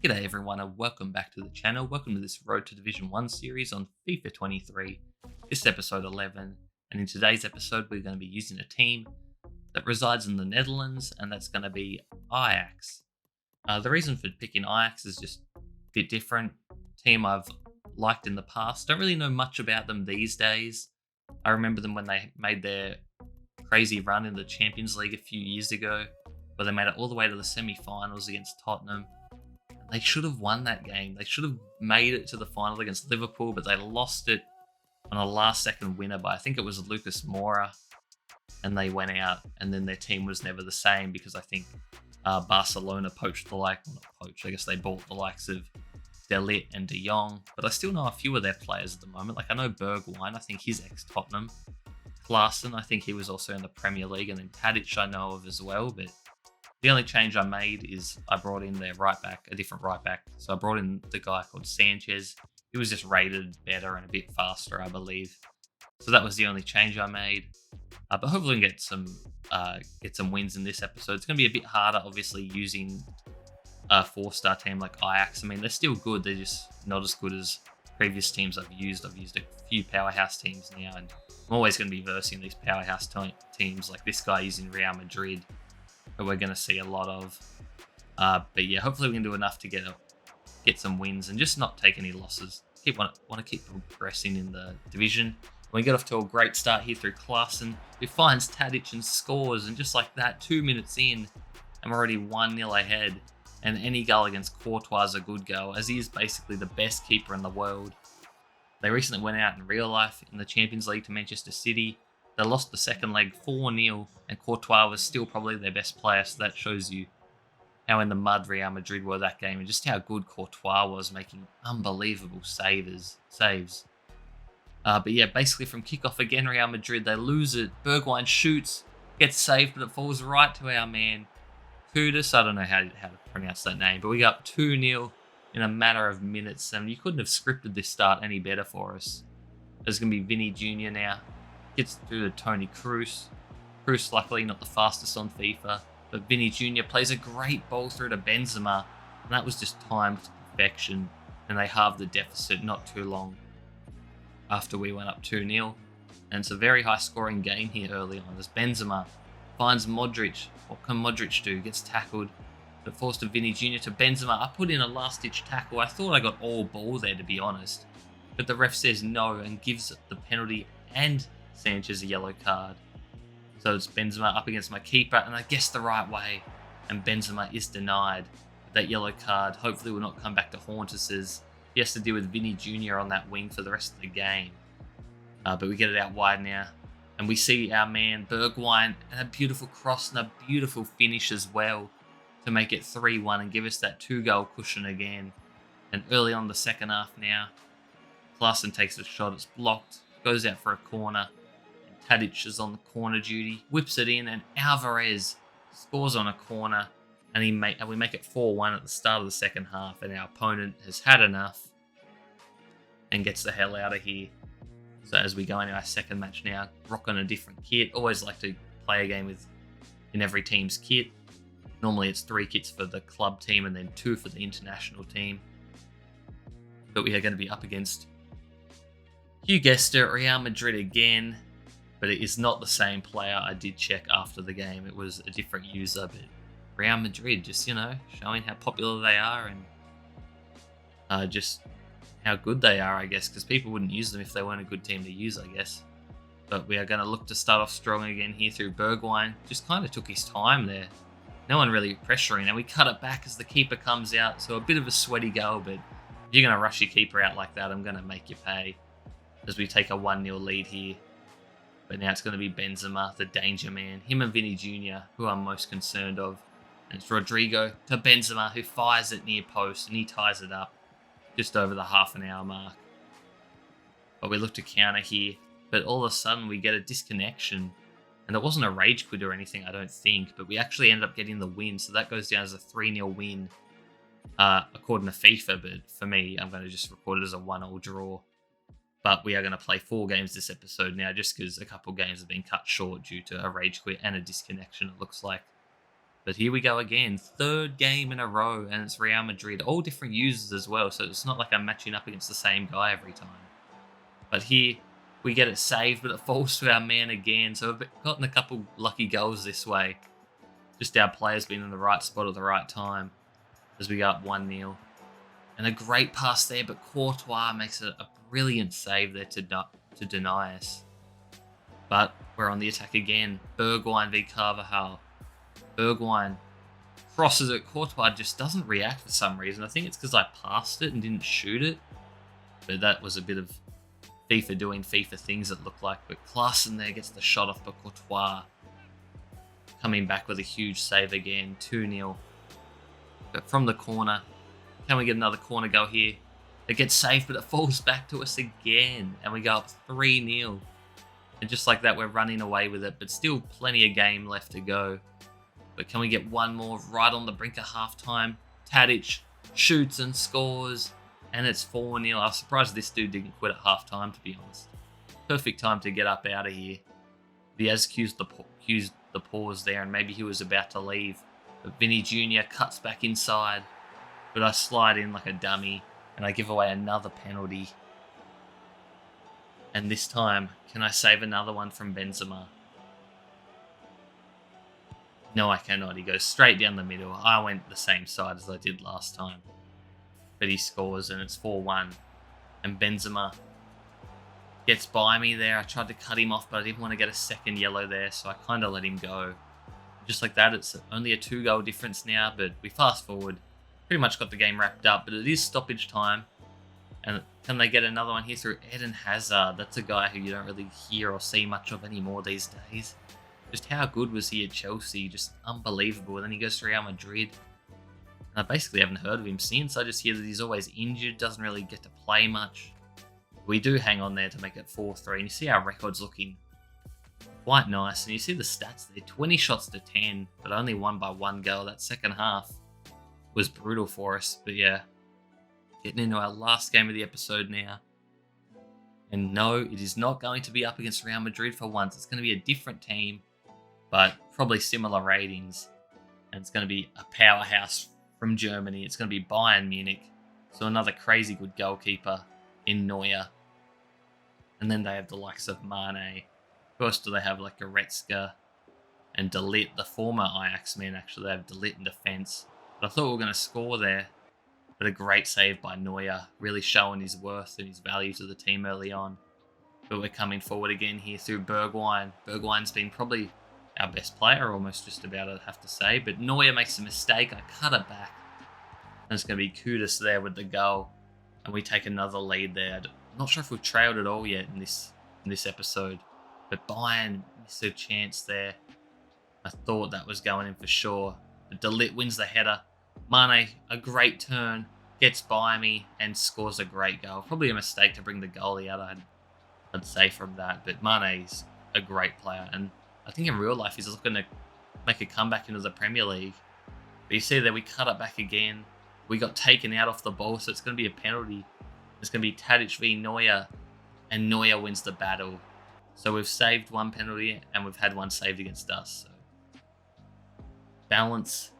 G'day everyone and welcome back to the channel. Welcome to this Road to Division 1 series on FIFA 23. This is episode 11, and in today's episode we're going to be using a team that resides in the Netherlands, and that's going to be Ajax. The reason for picking Ajax is just a bit different. Team I've liked in the past. Don't really know much about them these days. I remember them when they made their crazy run in the Champions League a few years ago, where they made it all the way to the semi-finals against Tottenham. They should have won that game. They should have made it to the final against Liverpool, but they lost it on a last-second winner by, I think it was Lucas Moura, and they went out, and then their team was never the same because I think Barcelona poached not poached, I guess they bought the likes of De Ligt and De Jong, but I still know a few of their players at the moment. Like I know Bergwijn, I think he's ex-Tottenham. Klaassen, I think he was also in the Premier League, and then Tadic I know of as well, but the only change I made is I brought in their right back, a different right back. So I brought in the guy called Sanchez. He was just rated better and a bit faster, I believe. So that was the only change I made. But hopefully we can get some wins in this episode. It's going to be a bit harder, obviously, using a 4-star team like Ajax. I mean, they're still good. They're just not as good as previous teams I've used. I've used a few powerhouse teams now, and I'm always going to be versing these powerhouse teams like this guy using Real Madrid, that we're going to see a lot of. But yeah, hopefully we can do enough to get some wins and just not take any losses. Want to keep progressing in the division. We get off to a great start here through Klaassen, who finds Tadic and scores, and just like that, 2 minutes in, and we're already 1-0 ahead. And any goal against Courtois is a good goal, as he is basically the best keeper in the world. They recently went out in real life in the Champions League to Manchester City. They lost the second leg 4-0, and Courtois was still probably their best player, so that shows you how in the mud Real Madrid were that game, and just how good Courtois was, making unbelievable saves. But yeah, basically from kickoff again, Real Madrid, they lose it. Bergwijn shoots, gets saved, but it falls right to our man, Kudus. I don't know how to pronounce that name, but we got 2-0 in a matter of minutes, and you couldn't have scripted this start any better for us. There's going to be Vinny Jr. now. Gets through to Tony Kroos. Kroos, luckily, not the fastest on FIFA, but Vinny Jr. plays a great ball through to Benzema, and that was just timed to perfection, and they halved the deficit not too long after we went up 2-0. And it's a very high-scoring game here early on, as Benzema finds Modric. What can Modric do? Gets tackled, but falls to Vinny Jr. to Benzema. I put in a last-ditch tackle. I thought I got all ball there, to be honest, but the ref says no and gives the penalty and Sanchez a yellow card. So it's Benzema up against my keeper, and I guessed the right way, and Benzema is denied. That yellow card hopefully will not come back to haunt us, as he has to deal with Vinny Jr. on that wing for the rest of the game. But we get it out wide now, and we see our man Bergwijn, and a beautiful cross and a beautiful finish as well to make it 3-1 and give us that 2-goal cushion again. And early on the second half now, Klaassen takes a shot, it's blocked, goes out for a corner. Tadic is on the corner duty, whips it in, and Alvarez scores on a corner, and we make it 4-1 at the start of the second half, and our opponent has had enough and gets the hell out of here. So as we go into our second match now, rocking a different kit. Always like to play a game in every team's kit. Normally it's 3 kits for the club team and then 2 for the international team. But we are going to be up against, you guessed it, Real Madrid again. But it is not the same player. I did check after the game. It was a different user, but Real Madrid, just, showing how popular they are and just how good they are, I guess, because people wouldn't use them if they weren't a good team to use, I guess. But we are going to look to start off strong again here through Bergwijn. Just kind of took his time there. No one really pressuring, and we cut it back as the keeper comes out. So a bit of a sweaty goal, but if you're going to rush your keeper out like that, I'm going to make you pay as we take a 1-0 lead here. But now it's going to be Benzema, the danger man. Him and Vinny Jr., who I'm most concerned of. And it's Rodrigo to Benzema, who fires it near post, and he ties it up just over the half-an-hour mark. But we look to counter here, but all of a sudden we get a disconnection. And it wasn't a rage quit or anything, I don't think, but we actually ended up getting the win, so that goes down as a 3-0 win, according to FIFA. But for me, I'm going to just record it as a 1-1 draw. But we are going to play 4 games this episode now, just because a couple games have been cut short due to a rage quit and a disconnection, it looks like. But here we go again. Third game in a row, and it's Real Madrid. All different users as well, so it's not like I'm matching up against the same guy every time. But here, we get it saved, but it falls to our man again. So we've gotten a couple lucky goals this way. Just our players being in the right spot at the right time as we go up 1-0. And a great pass there, but Courtois makes a brilliant save there to deny us. But we're on the attack again. Bergwijn v Carvajal. Bergwijn crosses it. Courtois just doesn't react for some reason. I think it's because I passed it and didn't shoot it. But that was a bit of FIFA doing FIFA things, it looked like. But Klaassen there gets the shot off, but Courtois coming back with a huge save again. 2-0. But from the corner, can we get another corner goal here? It gets saved, but it falls back to us again. And we go up 3-0. And just like that, we're running away with it. But still plenty of game left to go. But can we get one more right on the brink of halftime? Tadic shoots and scores. And it's 4-0. I was surprised this dude didn't quit at halftime, to be honest. Perfect time to get up out of here. He has cued the pause there, and maybe he was about to leave. But Vinny Jr. cuts back inside. But I slide in like a dummy, and I give away another penalty. And this time, can I save another one from Benzema? No, I cannot. He goes straight down the middle. I went the same side as I did last time. But he scores, and it's 4-1. And Benzema gets by me there. I tried to cut him off, but I didn't want to get a second yellow there, so I kind of let him go. Just like that, it's only a 2-goal difference now, but we fast forward. Pretty much got the game wrapped up, but it is stoppage time. And can they get another one here through Eden Hazard? That's a guy who you don't really hear or see much of anymore these days. Just how good was he at Chelsea? Just unbelievable. And then he goes to Real Madrid. And I basically haven't heard of him since. I just hear that he's always injured, doesn't really get to play much. We do hang on there to make it 4-3. And you see our records looking quite nice. And you see the stats there. 20 shots to 10, but only won by 1 goal. That second half was brutal for us. But yeah, getting into our last game of the episode now. And no, it is not going to be up against Real Madrid for once. It's going to be a different team, but probably similar ratings. And it's going to be a powerhouse from Germany. It's going to be Bayern Munich. So another crazy good goalkeeper in Neuer. And then they have the likes of Mane. Who else do they have? Like Goretzka and De Ligt, the former Ajax man. Actually, they have De Ligt in defence. But I thought we were going to score there. But a great save by Neuer, really showing his worth and his value to the team early on. But we're coming forward again here through Bergwijn. Bergwijn's been probably our best player, almost just about, I'd have to say. But Neuer makes a mistake. I cut it back. And it's going to be Kudus there with the goal. And we take another lead there. I'm not sure if we've trailed at all yet in this episode. But Bayern missed a chance there. I thought that was going in for sure. But De Ligt wins the header. Mane, a great turn, gets by me and scores a great goal. Probably a mistake to bring the goalie out, I'd say, from that. But Mane's a great player. And I think in real life he's looking to make a comeback into the Premier League. But you see there, we cut it back again. We got taken out off the ball, so it's going to be a penalty. It's going to be Tadic v Neuer, and Neuer wins the battle. So we've saved one penalty, and we've had one saved against us. So balance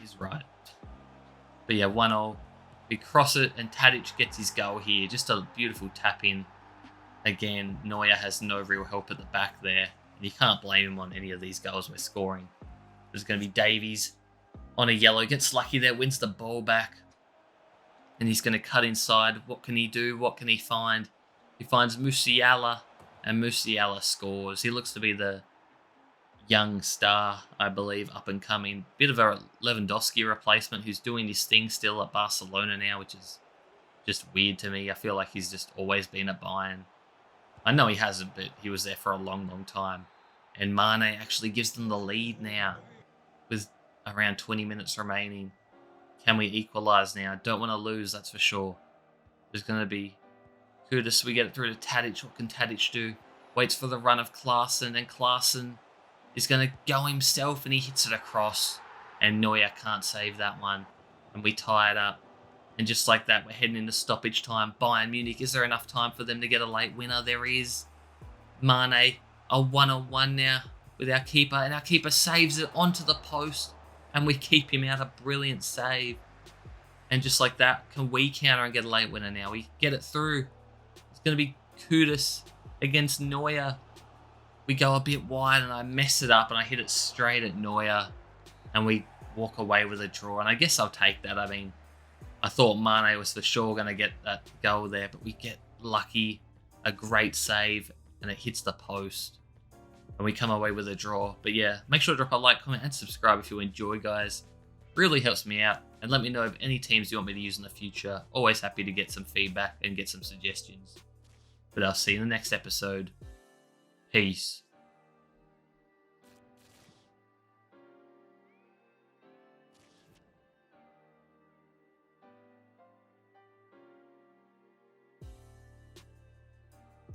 is right. But yeah, 1-0. We cross it, and Tadic gets his goal here. Just a beautiful tap in. Again, Neuer has no real help at the back there. And you can't blame him on any of these goals we're scoring. There's going to be Davies on a yellow. Gets lucky there, wins the ball back. And he's going to cut inside. What can he do? What can he find? He finds Musiala, and Musiala scores. He looks to be the young star, I believe, up and coming. Bit of a Lewandowski replacement who's doing his thing still at Barcelona now, which is just weird to me. I feel like he's just always been at Bayern. I know he hasn't, but he was there for a long, long time. And Mane actually gives them the lead now with around 20 minutes remaining. Can we equalise now? Don't want to lose, that's for sure. There's going to be Kudus. We get it through to Tadic. What can Tadic do? Waits for the run of Klaassen, and Klaassen is going to go himself, and he hits it across. And Neuer can't save that one. And we tie it up. And just like that, we're heading into stoppage time. Bayern Munich, is there enough time for them to get a late winner? There is. Mane, a 1-on-1 now with our keeper, and our keeper saves it onto the post, and we keep him out. A brilliant save. And just like that, can we counter and get a late winner now? We get it through. It's going to be Kudus against Neuer. We go a bit wide, and I mess it up, and I hit it straight at Neuer, and we walk away with a draw. And I guess I'll take that. I mean, I thought Mane was for sure going to get that goal there, but we get lucky, a great save, and it hits the post, and we come away with a draw. But yeah, make sure to drop a like, comment, and subscribe if you enjoy, guys. Really helps me out, and let me know of any teams you want me to use in the future. Always happy to get some feedback and get some suggestions. But I'll see you in the next episode. Peace.